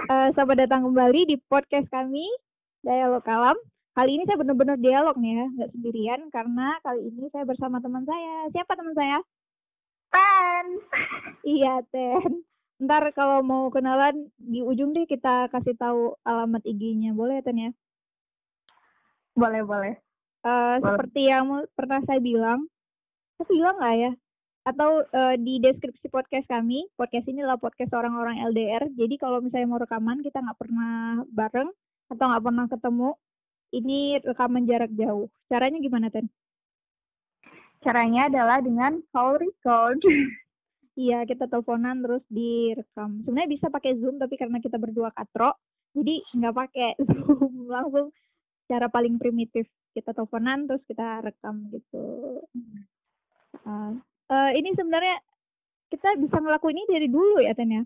Selamat datang kembali di podcast kami, Dialog Kalam. Kali ini saya benar-benar dialog nih ya, nggak sendirian, karena kali ini saya bersama teman saya. Siapa teman saya? Ten. Iya, Ten. Ntar kalau mau kenalan, di ujung deh kita kasih tahu alamat IG-nya. Boleh ya, Ten ya? Boleh. Seperti yang pernah saya bilang nggak ya? Atau di deskripsi podcast kami, podcast ini adalah podcast orang-orang LDR. Jadi kalau misalnya mau rekaman, kita nggak pernah bareng atau nggak pernah ketemu, ini rekaman jarak jauh. Caranya gimana, Ten? Caranya adalah dengan call record. Iya, kita teleponan terus direkam. Sebenarnya bisa pakai Zoom, tapi karena kita berdua katro, jadi nggak pakai Zoom. Langsung cara paling primitif. Kita teleponan terus kita rekam gitu. Ini sebenarnya kita bisa ngelakuin ini dari dulu ya, Ten ya?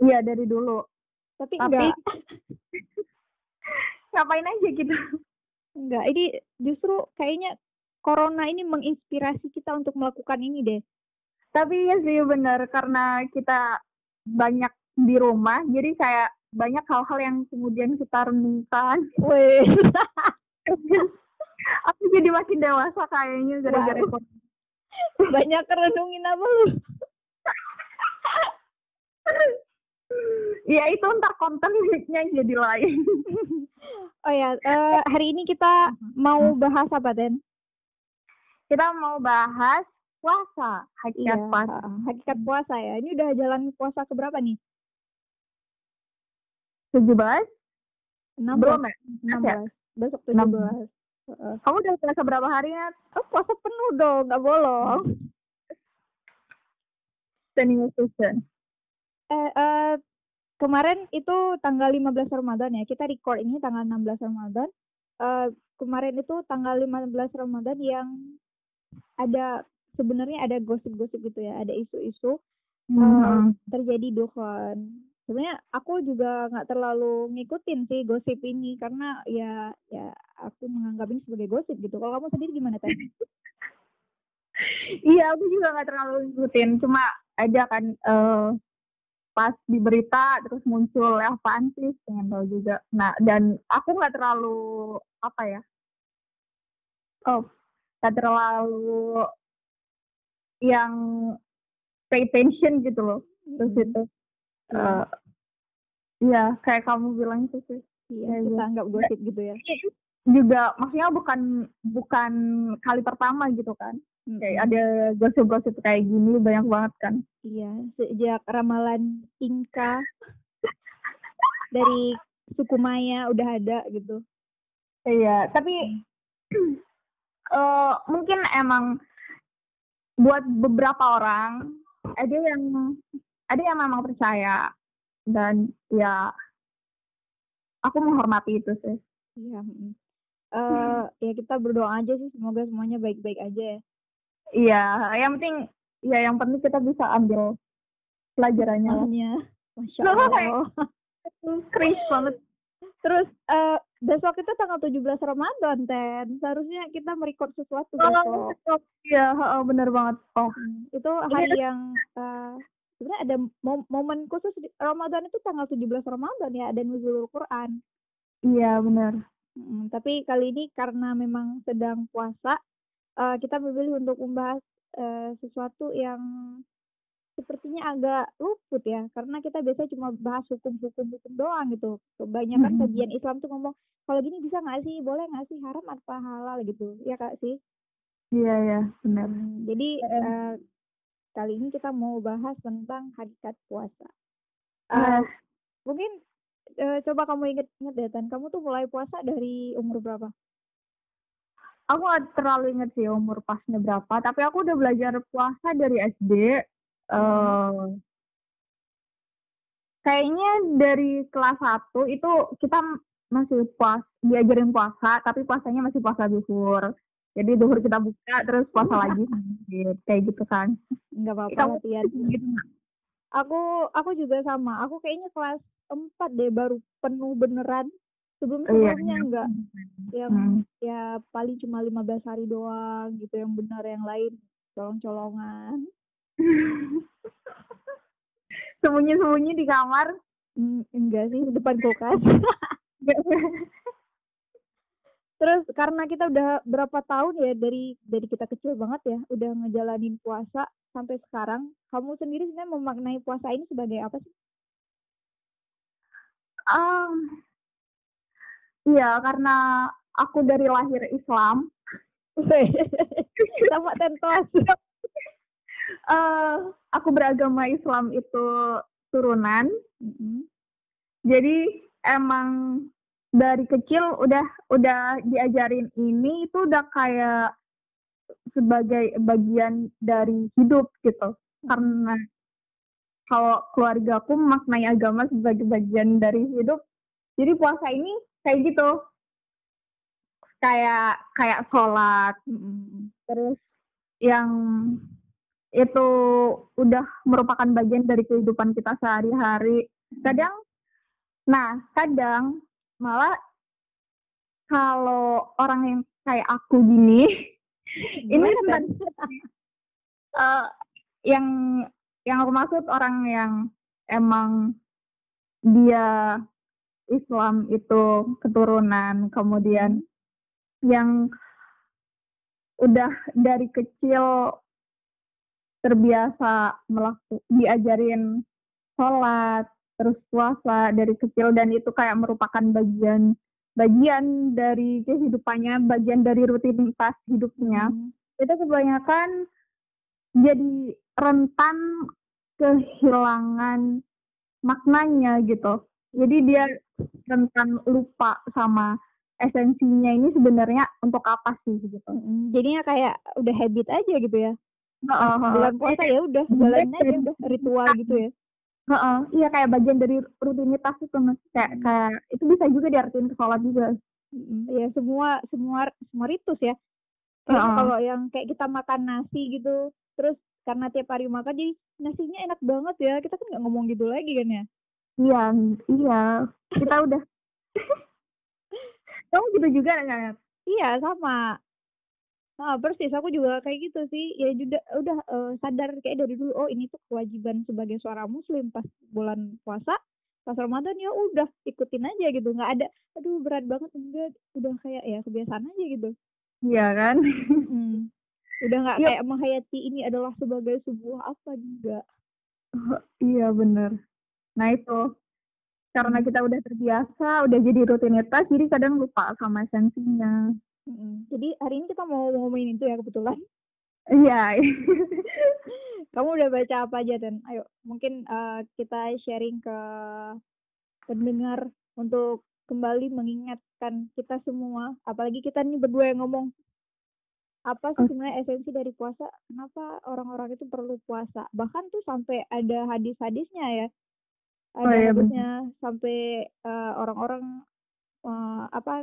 Iya, dari dulu. Tapi Tapi enggak. ngapain aja gitu? Enggak, ini justru kayaknya corona ini menginspirasi kita untuk melakukan ini deh. Tapi ya sih benar, karena kita banyak di rumah, jadi kayak banyak hal-hal yang kemudian kita renungkan. Weh. Aku jadi makin dewasa kayaknya gara-gara Wow. Banyak renungin apa lu? Ya itu ntar kontennya jadi lain. Oh ya, hari ini kita mau bahas apa, Den? Kita mau bahas puasa, hakikat puasa. Hakikat puasa ya. Ini udah jalan puasa keberapa nih? 17? 16. Belum ya? 16. Besok 17. Kamu udah puasa berapa hari ya? Oh, puasa penuh dong, nggak bolong. Standing ovation. Kemarin itu tanggal 15 Ramadan ya. Kita record ini tanggal 16 Ramadan. Kemarin itu tanggal 15 Ramadan yang ada sebenarnya ada gosip-gosip gitu ya, ada isu-isu terjadi dukhon. Sebenarnya aku juga nggak terlalu ngikutin sih gosip ini karena ya aku menganggap ini sebagai gosip gitu. Kalau kamu sendiri gimana, Teh? Iya, aku juga nggak terlalu ngikutin. Cuma ada kan pas di berita terus muncul apaan sih, pengen tahu juga. Nah, dan aku nggak terlalu nggak terlalu yang pay attention gitu loh. Terus itu ya kayak kamu bilang itu sih. Iya, kita anggap gosip gitu ya. Juga maksudnya bukan kali pertama gitu kan. Kayak ada gosip-gosip kayak gini banyak banget kan. Iya, sejak ramalan Inka dari suku Maya udah ada gitu. Iya, tapi mungkin emang buat beberapa orang ada yang memang percaya, dan ya aku menghormati itu sih. Iya. Ya kita berdoa aja sih, semoga semuanya baik-baik aja ya. Iya, yang penting kita bisa ambil pelajarannya. Masya Allah. Cringe banget. Terus besok itu tanggal 17 Ramadan, Ten. Seharusnya kita merecord sesuatu besok. Iya, benar banget. Itu hari yang sebenarnya ada momen khusus di Ramadan itu tanggal 17 Ramadan ya, ada nuzulul Quran. Iya, benar. Tapi kali ini karena memang sedang puasa, kita memilih untuk membahas sesuatu yang sepertinya agak luput ya, karena kita biasanya cuma bahas hukum-hukum doang gitu. Kebanyakan kajian Islam tuh ngomong, kalau gini bisa nggak sih, boleh nggak sih, haram apa halal gitu, ya Kak sih? Iya, benar. Jadi kali ini kita mau bahas tentang hakikat puasa. Mungkin coba kamu inget deh, Tan, kamu tuh mulai puasa dari umur berapa? Aku gak terlalu inget sih umur pasnya berapa, tapi aku udah belajar puasa dari SD. Kayaknya dari kelas 1 itu kita masih diajarin puasa, tapi puasanya masih puasa zuhur. Jadi zuhur kita buka, terus puasa lagi. Kayak gitu kan. Nggak apa-apa latihan. Gitu. Aku juga sama. Aku kayaknya kelas 4 deh baru penuh beneran. Sebelumnya enggak. Yang ya paling cuma 15 hari doang gitu, yang benar, yang lain colong-colongan. sembunyi-sembunyi di kamar. Enggak sih, depan kulkas. Terus karena kita udah berapa tahun ya dari kita kecil banget ya, udah ngejalanin puasa sampai sekarang. Kamu sendiri sebenarnya memaknai puasa ini sebagai apa sih? Um, iya, karena aku dari lahir Islam. Sama tentos. Aku beragama Islam itu turunan. Mm-mm. Jadi emang dari kecil udah diajarin ini itu udah kayak sebagai bagian dari hidup gitu. Karena kalau keluargaku memaknai agama sebagai bagian dari hidup, jadi puasa ini kayak gitu, kayak sholat, Mm-mm. terus yang itu udah merupakan bagian dari kehidupan kita sehari-hari. Kadang malah kalau orang yang kayak aku gini, ini Gimana? yang aku maksud orang yang emang dia Islam itu keturunan, kemudian yang udah dari kecil terbiasa diajarin sholat, terus puasa dari kecil, dan itu kayak merupakan bagian dari kehidupannya, bagian dari rutinitas hidupnya. Itu kebanyakan jadi rentan kehilangan maknanya gitu. Jadi dia rentan lupa sama esensinya ini sebenarnya untuk apa sih gitu. Jadinya kayak udah habit aja gitu ya. Bulan puasa ya udah jalanin aja, udah ritual gitu ya. Iya, kayak bagian dari rutinitas itu, Mas. Kayak itu bisa juga diartikan ke sholat juga. Ya semua ritus ya. Kayaknya kalau yang kayak kita makan nasi gitu, terus karena tiap hari makan jadi nasinya enak banget ya. Kita kan nggak ngomong gitu lagi kan ya. Iya. Kita udah. Kamu gitu juga nggak? Iya sama. Nah, persis aku juga kayak gitu sih. Ya udah sadar kayak dari dulu, oh ini tuh kewajiban sebagai seorang muslim pas bulan puasa, pas Ramadan ya udah ikutin aja gitu. Nggak ada aduh berat banget, enggak, udah kayak ya kebiasaan aja gitu. Iya kan? Udah nggak Iya. kayak menghayati ini adalah sebagai sebuah apa juga. Iya bener. Nah itu karena kita udah terbiasa, udah jadi rutinitas, jadi kadang lupa sama esensinya. Jadi hari ini kita mau ngomongin itu ya kebetulan. Iya. Kamu udah baca apa aja, Dan? Ayo, mungkin kita sharing ke pendengar untuk kembali mengingatkan kita semua, apalagi kita nih berdua yang ngomong, apa sih sebenarnya esensi dari puasa? Kenapa orang-orang itu perlu puasa? Bahkan tuh sampai ada hadis-hadisnya ya. Ada hadisnya sampai orang-orang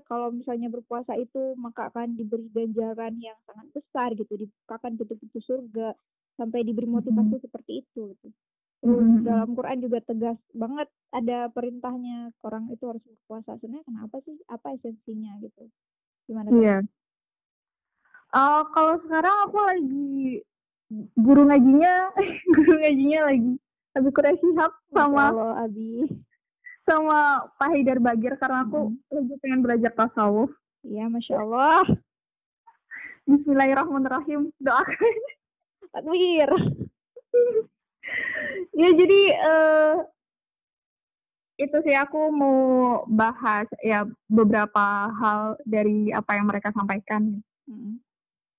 kalau misalnya berpuasa itu maka akan diberi ganjaran yang sangat besar gitu, dibukakan pintu-pintu surga, sampai diberi motivasi seperti itu gitu. Terus dalam Quran juga tegas banget ada perintahnya orang itu harus berpuasa. Sebenarnya kenapa sih? Apa esensinya gitu? Gimana? Iya. Kalau sekarang aku lagi guru ngajinya lagi Quraish Shihab sama Pak Haidar Bagir, karena aku lagi pengen belajar tasawuf. Iya, Masya Allah. Bismillahirrahmanirrahim, doakan. Takbir. Ya jadi itu sih aku mau bahas ya beberapa hal dari apa yang mereka sampaikan.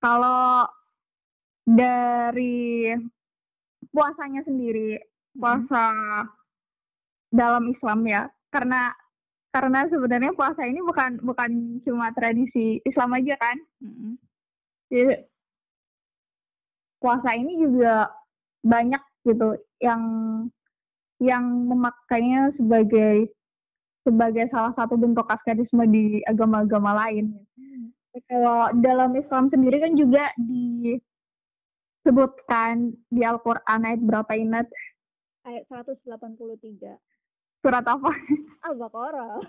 Kalau dari puasanya sendiri, puasa dalam Islam ya, karena sebenarnya puasa ini bukan cuma tradisi Islam aja kan. Jadi, puasa ini juga banyak gitu yang memakainya sebagai salah satu bentuk asketisme di agama-agama lain. Kalau dalam Islam sendiri kan juga disebutkan di Al-Quran ayat berapa ingat? Ayat 183. Surat apa? Al-Baqarah.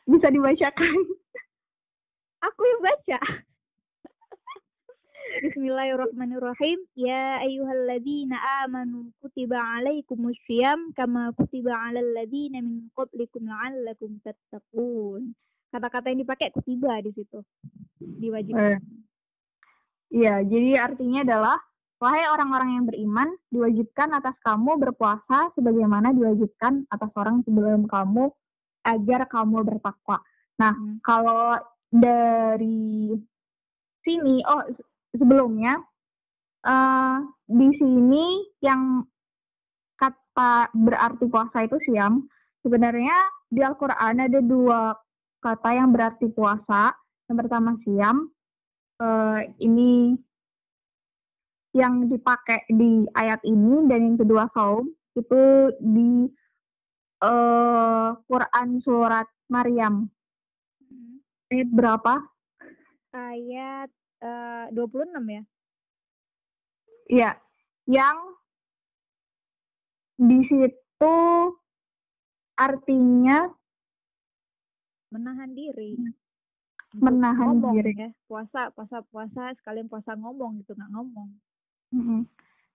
Bisa dibacakan? Aku yang baca. Bismillahirrahmanirrahim. Ya ayyuhalladzina amanu kutiba alaikumus syiyam kama kutiba alal ladzina min qablikum la'allakum tattaqun. Kata-kata yang dipakai kutiba di situ. Diwajibkan. Iya, jadi artinya adalah wahai orang-orang yang beriman, diwajibkan atas kamu berpuasa sebagaimana diwajibkan atas orang sebelum kamu agar kamu bertakwa. Nah, kalau dari sini, sebelumnya di sini yang kata berarti puasa itu siam. Sebenarnya di Al-Quran ada 2 kata yang berarti puasa. Yang pertama siam. Ini yang dipakai di ayat ini, dan yang kedua saum itu di Quran surat Maryam. Ayat berapa? Ayat 26 ya? Iya, yang di situ artinya menahan diri. Menahan ngomong diri. Ya, puasa sekalian puasa ngomong gitu, nggak ngomong.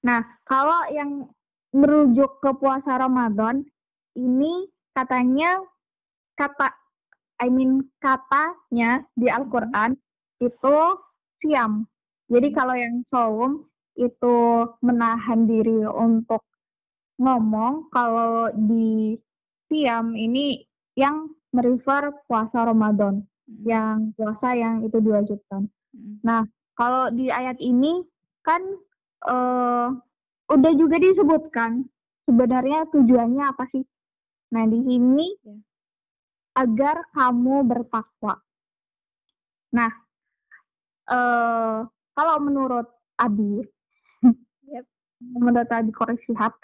Nah, kalau yang merujuk ke puasa Ramadan ini katanya katanya di Al-Quran itu siam. Jadi kalau yang saum itu menahan diri untuk ngomong, kalau di siam ini yang merefer puasa Ramadan, yang puasa yang itu diwajibkan. Nah, kalau di ayat ini kan udah juga disebutkan sebenarnya tujuannya apa sih. Nah, di sini agar kamu bertakwa. Nah, kalau menurut Abi, menurut Abi Korek Shihab,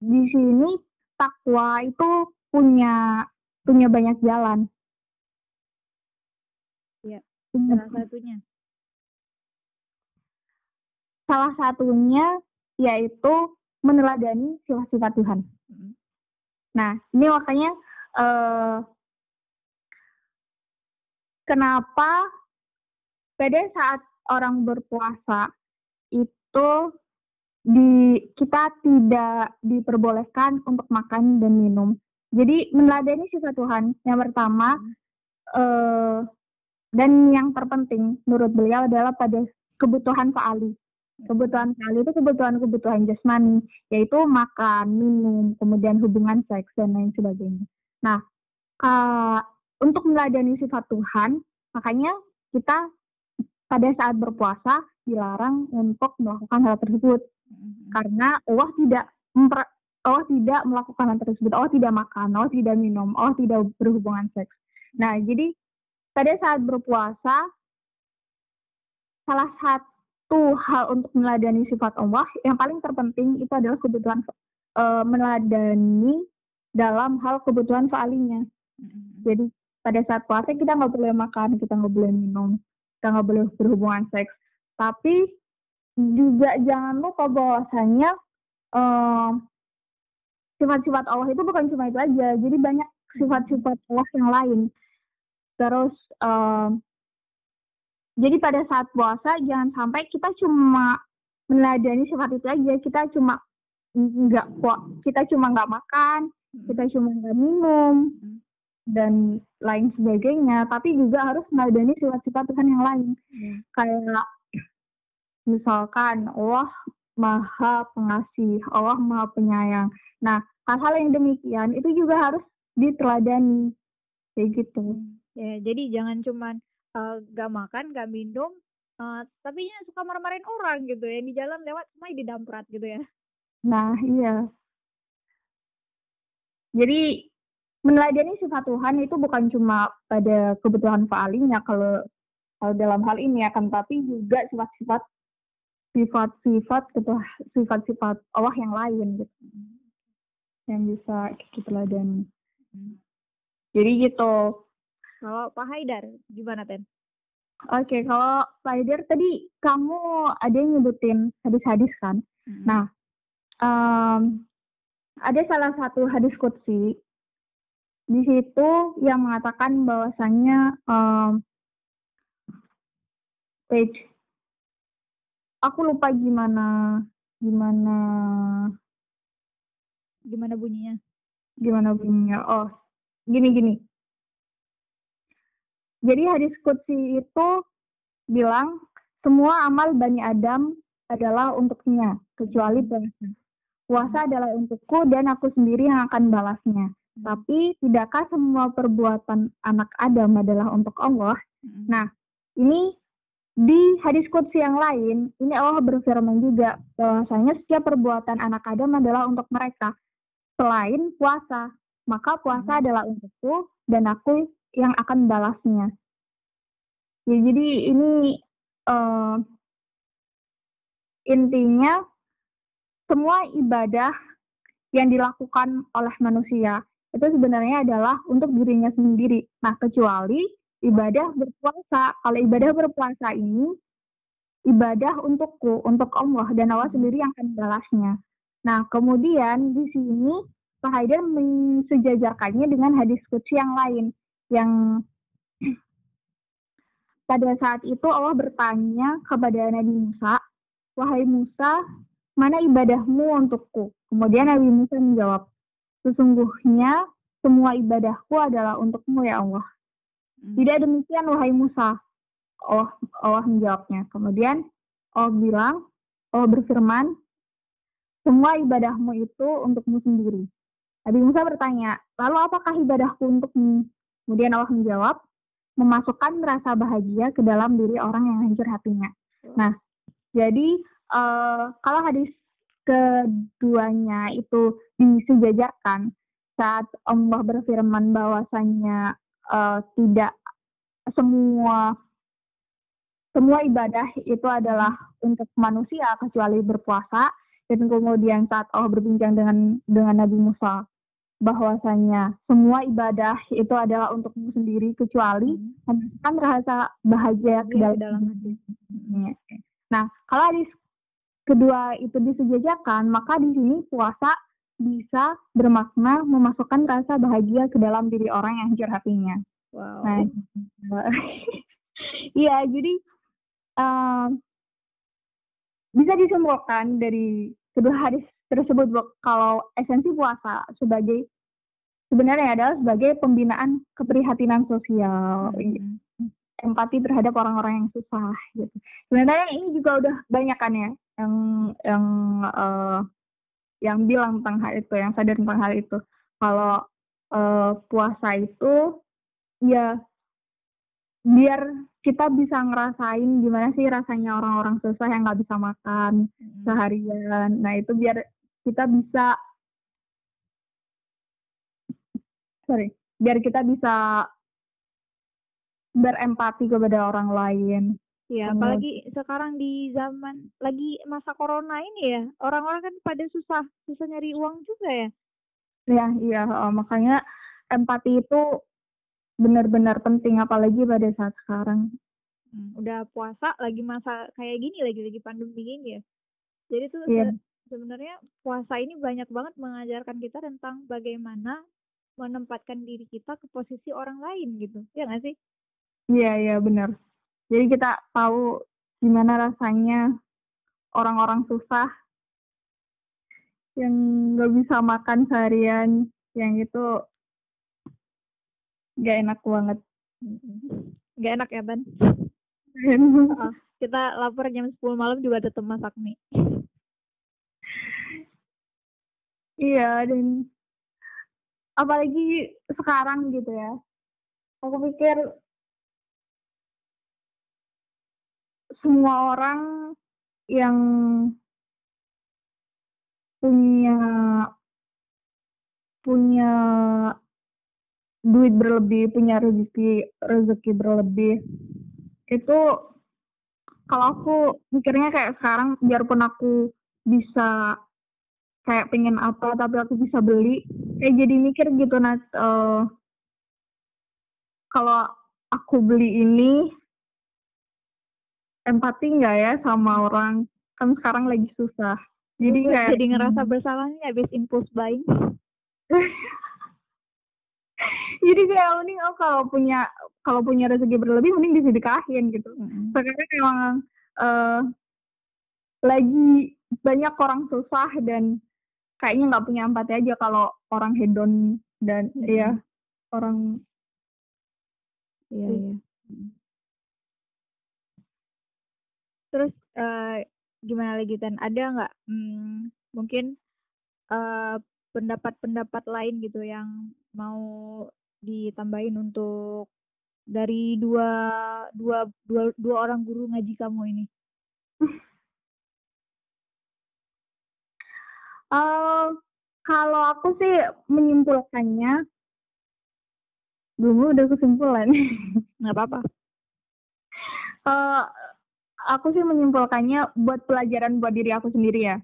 di sini takwa itu punya banyak jalan. Ya, salah satunya yaitu meneladani sifat-sifat Tuhan. Nah, ini makanya kenapa pada saat orang berpuasa itu kita tidak diperbolehkan untuk makan dan minum. Jadi meneladani sifat Tuhan yang pertama dan yang terpenting menurut beliau adalah pada kebutuhan fa'ali. Kebutuhan fa'ali itu kebutuhan jasmani, yaitu makan, minum, kemudian hubungan seks dan lain sebagainya. Nah, untuk meneladani sifat Tuhan, makanya kita pada saat berpuasa dilarang untuk melakukan hal tersebut. Karena Allah tidak melakukan hal tersebut. Allah tidak makan, Allah tidak minum, Allah tidak berhubungan seks. Nah, jadi pada saat berpuasa, salah satu hal untuk meneladani sifat Allah yang paling terpenting itu adalah kebutuhan meneladani dalam hal kebutuhan fa'alinya. Jadi pada saat puasa kita nggak boleh makan, kita nggak boleh minum, kita nggak boleh berhubungan seks. Tapi juga jangan lupa bahwasanya sifat-sifat Allah itu bukan cuma itu aja. Jadi banyak sifat-sifat Allah yang lain. Terus jadi pada saat puasa jangan sampai kita cuma meneladani sifat itu aja. Kita cuma nggak makan, kita cuma nggak minum dan lain sebagainya, tapi juga harus meneladani sifat-sifat Tuhan yang lain. Kayak misalkan Allah Maha Pengasih, Allah Maha Penyayang. Nah, hal-hal yang demikian itu juga harus diteladani kayak gitu. Ya, jadi jangan cuman gak makan, gak minum, tapi suka marah-marahin orang gitu ya, di jalan lewat semuanya didamprat gitu ya. Nah, iya. Jadi meneladani sifat Tuhan itu bukan cuma pada kebutuhan fa'alinya kalau dalam hal ini akan, tapi juga sifat-sifat Allah yang lain gitu. Yang bisa kita teladani. Jadi gitu. Kalau Pak Haidar gimana, Ten? Oke, kalau Pak Haidar tadi kamu ada yang nyebutin hadis-hadis kan? Nah, ada salah satu hadis qudsi di situ yang mengatakan bahwasanya aku lupa gimana Gimana bunyinya? bunyinya. Oh, gini. Jadi hadis qudsi itu bilang semua amal Bani Adam adalah untuknya kecuali puasa. Puasa adalah untukku dan aku sendiri yang akan balasnya. Tapi tidakkah semua perbuatan anak Adam adalah untuk Allah? Nah, ini di hadis qudsi yang lain, ini Allah berfirman juga bahwasanya setiap perbuatan anak Adam adalah untuk mereka selain puasa. Maka puasa adalah untukku dan aku yang akan balasnya. Ya, jadi ini intinya semua ibadah yang dilakukan oleh manusia itu sebenarnya adalah untuk dirinya sendiri. Nah, kecuali ibadah berpuasa. Kalau ibadah berpuasa ini ibadah untukku, untuk Allah, dan Allah sendiri yang akan balasnya. Nah, kemudian di sini Pak Haidar mensejajarkannya dengan hadis qudsi yang lain, yang pada saat itu Allah bertanya kepada Nabi Musa, "Wahai Musa, mana ibadahmu untukku?" Kemudian Nabi Musa menjawab, "Sesungguhnya semua ibadahku adalah untukmu ya Allah." Tidak demikian wahai Musa. Allah menjawabnya. Kemudian Allah berfirman, semua ibadahmu itu untukmu sendiri. Nabi Musa bertanya, lalu apakah ibadahku untukmu? Kemudian Allah menjawab, memasukkan rasa bahagia ke dalam diri orang yang hancur hatinya. Nah, jadi kalau hadis keduanya itu disejajarkan saat Allah berfirman bahwasanya tidak semua ibadah itu adalah untuk manusia kecuali berpuasa, dan kemudian saat Allah berbincang dengan Nabi Musa bahwasanya semua ibadah itu adalah untukmu sendiri kecuali memasukkan rasa bahagia ke dalam hati. Nah, kalau hadis kedua itu disejajarkan, maka di sini puasa bisa bermakna memasukkan rasa bahagia ke dalam diri orang yang hancur hatinya. Wow. Nah, iya, jadi bisa disimpulkan dari kedua hadis tersebut kalau esensi puasa sebenarnya adalah sebagai pembinaan keprihatinan sosial, empati terhadap orang-orang yang susah gitu. Sebenarnya ini juga udah banyak kan ya yang bilang tentang hal itu, yang sadar tentang hal itu. Kalau puasa itu ya biar kita bisa ngerasain gimana sih rasanya orang-orang susah yang nggak bisa makan seharian. Nah, itu biar kita bisa berempati kepada orang lain. Ya, apalagi sekarang di zaman lagi masa corona ini ya, orang-orang kan pada susah nyari uang juga ya. Iya, makanya empati itu benar-benar penting, apalagi pada saat sekarang. Udah puasa lagi masa kayak gini, lagi pandemi gini ya. Jadi tuh sebenarnya puasa ini banyak banget mengajarkan kita tentang bagaimana menempatkan diri kita ke posisi orang lain gitu. Ya nggak sih? Iya, benar. Jadi kita tahu gimana rasanya orang-orang susah yang nggak bisa makan seharian, yang itu gak enak banget. Gak enak ya, Ban? Kita lapar jam 10 malam juga tetap masak mie. Iya, dan apalagi sekarang gitu ya, aku pikir semua orang yang punya duit berlebih, punya rezeki berlebih, itu kalau aku mikirnya kayak sekarang, biarpun aku bisa kayak pengen apa tapi aku bisa beli, kayak jadi mikir gitu, Nat, kalau aku beli ini empati nggak ya sama orang, kan sekarang lagi susah, jadi ngerasa bersalah nih habis impulse buying. Jadi kayak mending kalau punya rezeki berlebih mending disedekahin gitu. Sekarang emang lagi banyak orang susah dan kayaknya nggak punya empati aja kalau orang hedon dan ya orang Iya, iya. Terus gimana lagi Tan? Ada nggak mungkin pendapat-pendapat lain gitu yang mau ditambahin untuk dari dua orang guru ngaji kamu ini? Kalau aku sih menyimpulkannya, dulu udah kesimpulan. Nggak apa-apa. Aku sih menyimpulkannya buat pelajaran buat diri aku sendiri ya.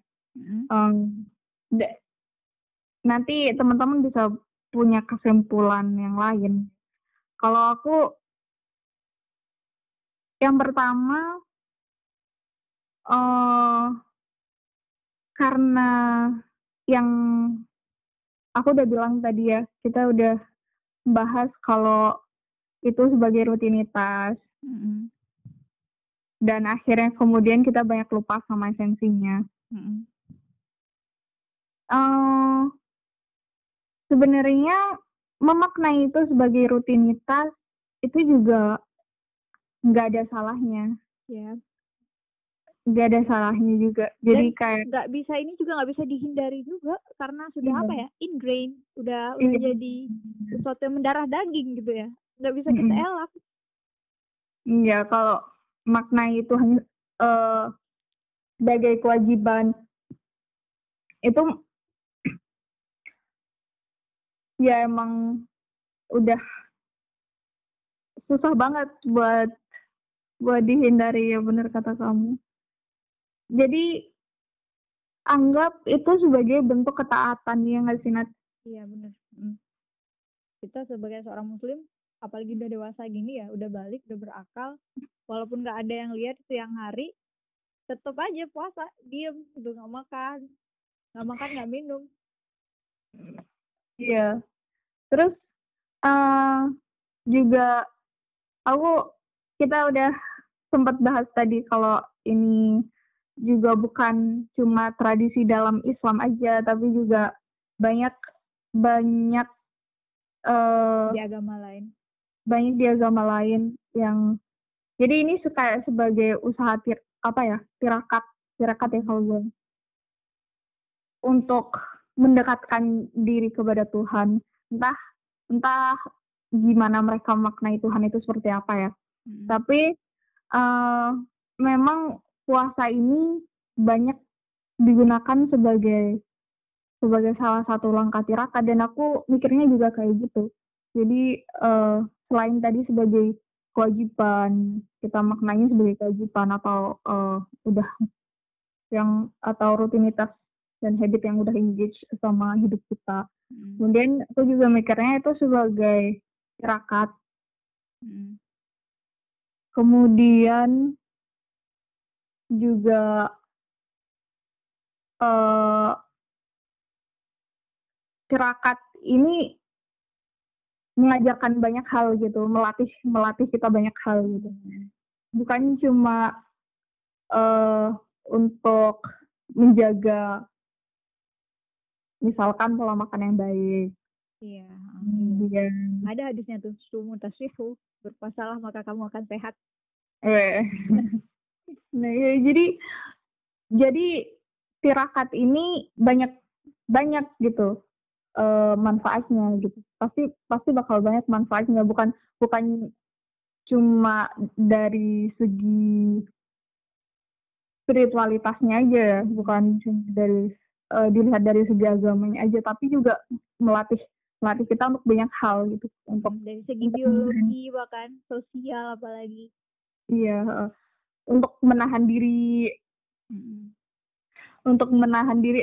Nanti teman-teman bisa punya kesimpulan yang lain. Kalau aku, yang pertama, karena yang aku udah bilang tadi ya, kita udah bahas kalau itu sebagai rutinitas. Dan akhirnya kemudian kita banyak lupa sama esensinya. Sebenarnya memaknai itu sebagai rutinitas itu juga nggak ada salahnya. Ya. Nggak ada salahnya juga. Jadi kayak nggak bisa, ini juga nggak bisa dihindari juga karena sudah apa ya, ingrained, udah jadi sesuatu yang mendarah daging gitu ya, nggak bisa kita elak. Iya, kalau makna itu hanya sebagai kewajiban itu ya emang udah susah banget buat dihindari, ya benar kata kamu. Jadi anggap itu sebagai bentuk ketaatan, ya nggak sih, Nat? Iya benar. Kita sebagai seorang muslim, apalagi udah dewasa gini ya, udah balik, udah berakal, walaupun nggak ada yang lihat siang hari, tetap aja puasa, diem gitu, nggak makan nggak minum. Iya. Terus juga kita udah sempat bahas tadi kalau ini juga bukan cuma tradisi dalam Islam aja, tapi juga banyak di agama lain. Banyak di agama lain yang jadi ini kayak sebagai usaha tirakat ya kalau gue, untuk mendekatkan diri kepada Tuhan. Entah gimana mereka maknai Tuhan itu seperti apa ya. Tapi memang puasa ini banyak digunakan sebagai salah satu langkah tirakat, dan aku mikirnya juga kayak gitu. Jadi selain tadi sebagai kewajiban, kita maknanya sebagai kewajiban atau atau rutinitas dan habit yang udah engage sama hidup kita. Kemudian aku juga mikirnya itu sebagai tirakat. Kemudian juga tirakat ini mengajarkan banyak hal gitu, melatih kita banyak hal gitu. Bukan cuma untuk menjaga misalkan pola makan yang baik. Iya. Ada hadisnya tuh, sumu taswihu, berpuasalah maka kamu akan sehat. Nah, ya, jadi tirakat ini banyak gitu manfaatnya gitu. Pasti bakal banyak manfaatnya, bukan cuma dari segi spiritualitasnya aja ya, bukan cuma dari dilihat dari segi agamanya aja, tapi juga melatih kita untuk banyak hal gitu, untuk dari segi biologi bahkan sosial apalagi. Iya, untuk menahan diri.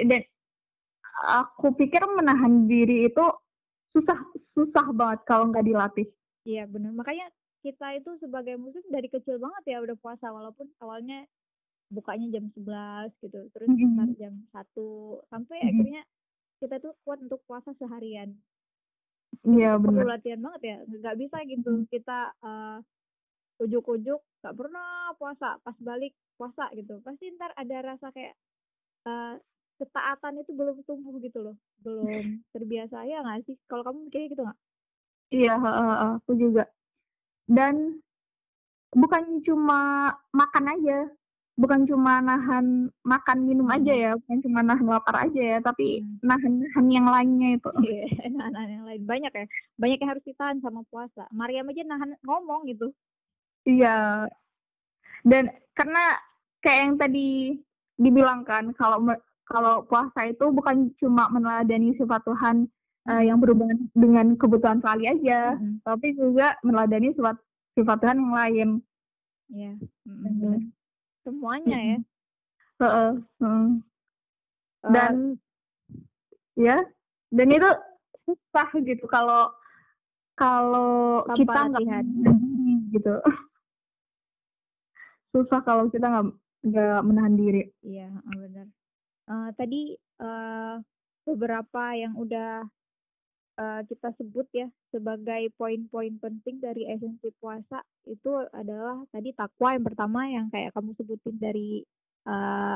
Dan aku pikir menahan diri itu susah banget kalau nggak dilatih. Iya benar, makanya kita itu sebagai muslim dari kecil banget ya udah puasa, walaupun awalnya bukanya jam 11 gitu, terus start jam 1 sampai akhirnya kita tuh kuat untuk puasa seharian. Iya benar. Perlu latihan banget ya, nggak bisa gitu kita ujuk-ujuk nggak pernah puasa, pas balik puasa gitu. Pasti ntar ada rasa kayak eh, ketaatan itu belum tumbuh gitu loh, belum terbiasa ya nggak sih? Kalau kamu mikirnya gitu nggak? Iya, aku juga. Dan bukan cuma makan aja, bukan cuma nahan makan minum aja ya, bukan cuma nahan lapar aja ya, tapi Hmm. nahan yang lainnya itu. Iya, nahan yang lain banyak ya, banyak yang harus ditahan sama puasa. Mariam aja nahan ngomong gitu. Iya, dan karena kayak yang tadi dibilang kan, kalau puasa itu bukan cuma meneladani sifat Tuhan yang berhubungan dengan kebutuhan sehari aja, tapi juga meneladani sifat sifat Tuhan yang lain. Iya, benar. Semuanya ya. Heeh, heeh. Eh, Dan ya, dan itu susah gitu kalau kalau Tanpa kita nggak latihan. menahan diri gitu. Susah kalau kita nggak menahan diri. Iya, benar. Tadi beberapa yang udah kita sebut ya sebagai poin-poin penting dari esensi puasa itu adalah tadi takwa yang pertama yang kayak kamu sebutin dari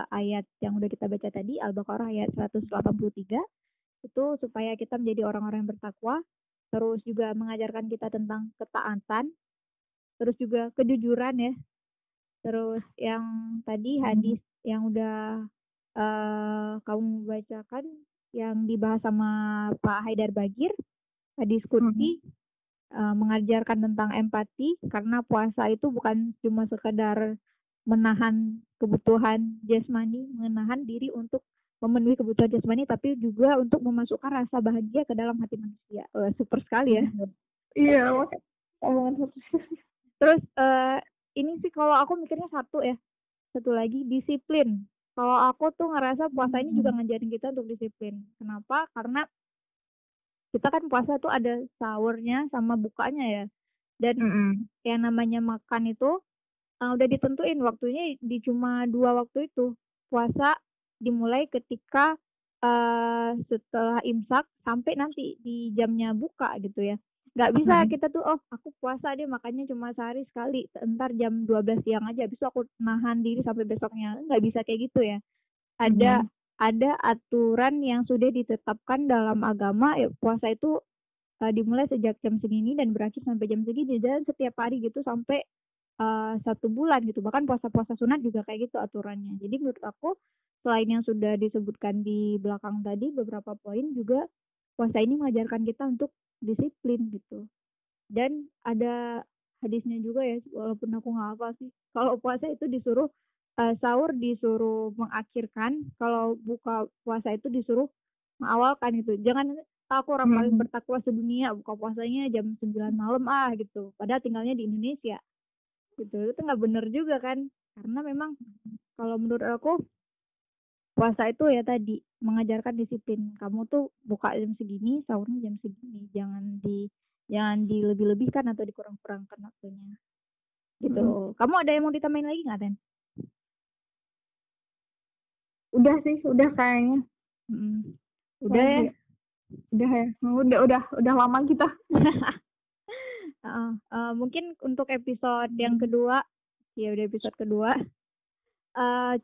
ayat yang udah kita baca tadi Al-Baqarah ayat 183 itu supaya kita menjadi orang-orang yang bertakwa, terus juga mengajarkan kita tentang ketaatan, terus juga kejujuran ya, terus yang tadi hadis yang udah kamu bacakan yang dibahas sama Pak Haidar Bagir, hadis qudsi mengajarkan tentang empati karena puasa itu bukan cuma sekedar menahan kebutuhan jasmani, menahan diri untuk memenuhi kebutuhan jasmani, tapi juga untuk memasukkan rasa bahagia ke dalam hati manusia. Super sekali ya. Iya, Terus ini sih kalau aku mikirnya satu lagi disiplin. Kalau aku tuh ngerasa puasa ini juga ngajarin kita untuk disiplin. Kenapa? Karena kita kan puasa tuh ada sahurnya sama bukanya ya. Dan yang namanya makan itu udah ditentuin waktunya di cuma 2 waktu itu. Puasa dimulai ketika setelah imsak sampai nanti di jamnya buka gitu ya. Nggak bisa kita tuh, oh aku puasa deh makannya cuma sehari sekali, ntar jam 12 siang aja, habis itu aku nahan diri sampai besoknya. Nggak bisa kayak gitu ya. Ada aturan yang sudah ditetapkan dalam agama, ya, puasa itu dimulai sejak jam segini dan berakhir sampai jam segini dan setiap hari gitu sampai 1 bulan gitu. Bahkan puasa-puasa sunat juga kayak gitu aturannya. Jadi menurut aku selain yang sudah disebutkan di belakang tadi beberapa poin juga puasa ini mengajarkan kita untuk disiplin gitu. Dan ada hadisnya juga ya, walaupun aku nggak hafal sih. Kalau puasa itu disuruh sahur disuruh mengakhirkan, kalau buka puasa itu disuruh mengawalkan itu. Jangan aku orang paling bertakwa sedunia buka puasanya jam 9 malam gitu. Padahal tinggalnya di Indonesia. Gitu. Itu nggak bener juga kan? Karena memang kalau menurut aku puasa itu ya tadi mengajarkan disiplin. Kamu tuh buka jam segini, sahurnya jam segini. Jangan dilebih-lebihkan atau dikurang-kurangkan waktunya. Gitu. Kamu ada yang mau ditambahin lagi nggak, Ten? Udah sih, udah kayaknya. Udah ya. Udah lama kita. Mungkin untuk episode yang kedua, ya udah episode kedua,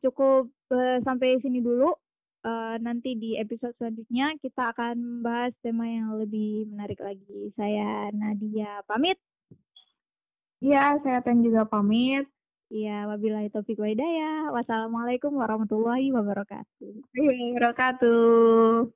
cukup sampai sini dulu. Nanti di episode selanjutnya kita akan bahas tema yang lebih menarik lagi. Saya Nadia pamit. Iya, saya Ten juga pamit. Iya, wabillahi taufiq wa hidayah. Wassalamualaikum warahmatullahi wabarakatuh. Wabarakatuh.